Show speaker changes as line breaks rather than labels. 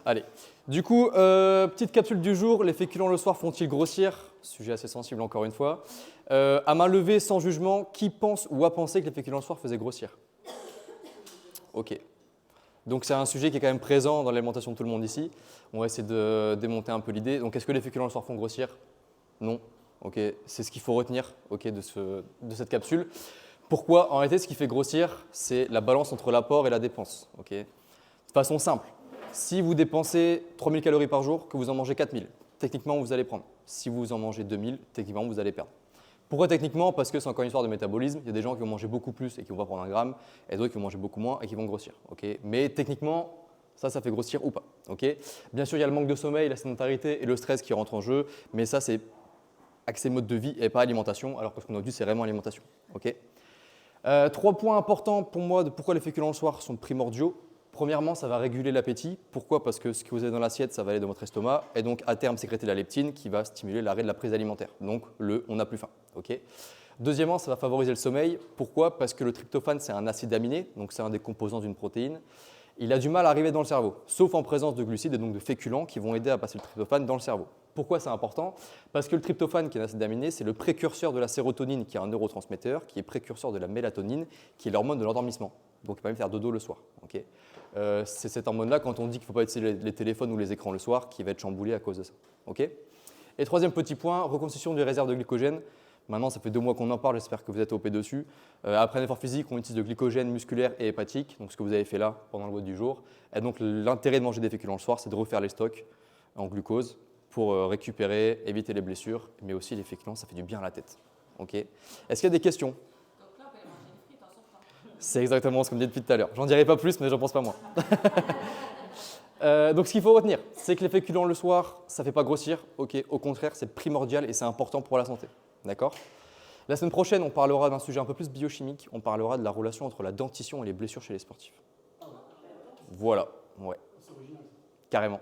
Allez. Du coup, petite capsule du jour. Les féculents le soir font-ils grossir? Sujet assez sensible encore une fois. À main levée, sans jugement, qui pense ou a pensé que les féculents le soir faisaient grossir? Ok. Donc c'est un sujet qui est quand même présent dans l'alimentation de tout le monde ici. On va essayer de démonter un peu l'idée. Donc est-ce que les féculents le soir font grossir? Non. Ok. C'est ce qu'il faut retenir de cette capsule. Pourquoi? En réalité, ce qui fait grossir, c'est la balance entre l'apport et la dépense. De façon simple, si vous dépensez 3000 calories par jour, que vous en mangez 4000, techniquement, vous allez prendre. Si vous en mangez 2000, techniquement, vous allez perdre. Pourquoi techniquement? Parce que c'est encore une histoire de métabolisme. Il y a des gens qui vont manger beaucoup plus et qui ne vont pas prendre un gramme, et d'autres qui vont manger beaucoup moins et qui vont grossir. Mais techniquement, ça fait grossir ou pas. Bien sûr, il y a le manque de sommeil, la sédentarité et le stress qui rentrent en jeu, mais ça, c'est axé mode de vie et pas alimentation, alors que ce qu'on a dit, c'est vraiment alimentation. 3 points importants pour moi de pourquoi les féculents le soir sont primordiaux. Premièrement, ça va réguler l'appétit. Pourquoi? Parce que ce que vous avez dans l'assiette, ça va aller dans votre estomac et donc à terme sécréter la leptine qui va stimuler l'arrêt de la prise alimentaire. Donc on n'a plus faim. Deuxièmement, ça va favoriser le sommeil. Pourquoi? Parce que le tryptophane, c'est un acide aminé, donc c'est un des composants d'une protéine. Il a du mal à arriver dans le cerveau, sauf en présence de glucides et donc de féculents qui vont aider à passer le tryptophane dans le cerveau. Pourquoi c'est important? Parce que le tryptophane, qui est un acide aminé, c'est le précurseur de la sérotonine, qui est un neurotransmetteur, qui est précurseur de la mélatonine, qui est l'hormone de l'endormissement. Donc il va même faire dodo le soir. C'est cette hormone-là, quand on dit qu'il ne faut pas utiliser les téléphones ou les écrans le soir, qui va être chamboulé à cause de ça. Et troisième petit point, reconstitution des réserves de glycogène. Maintenant, ça fait 2 mois qu'on en parle, j'espère que vous êtes OP dessus. Après un effort physique, on utilise de glycogène musculaire et hépatique, donc ce que vous avez fait là pendant le WOD du jour. Et donc l'intérêt de manger des féculents le soir, c'est de refaire les stocks en glucose pour récupérer, éviter les blessures, mais aussi les féculents, ça fait du bien à la tête. Est-ce qu'il y a des questions?
Donc là, on peut aller manger une frite en sortant.
C'est exactement ce qu'on me dit depuis tout à l'heure. J'en dirai pas plus, mais j'en pense pas moins. Donc ce qu'il faut retenir, c'est que les féculents le soir, ça ne fait pas grossir. Au contraire, c'est primordial et c'est important pour la santé. D'accord? La semaine prochaine, on parlera d'un sujet un peu plus biochimique. On parlera de la relation entre la dentition et les blessures chez les sportifs. Voilà, ouais. Carrément.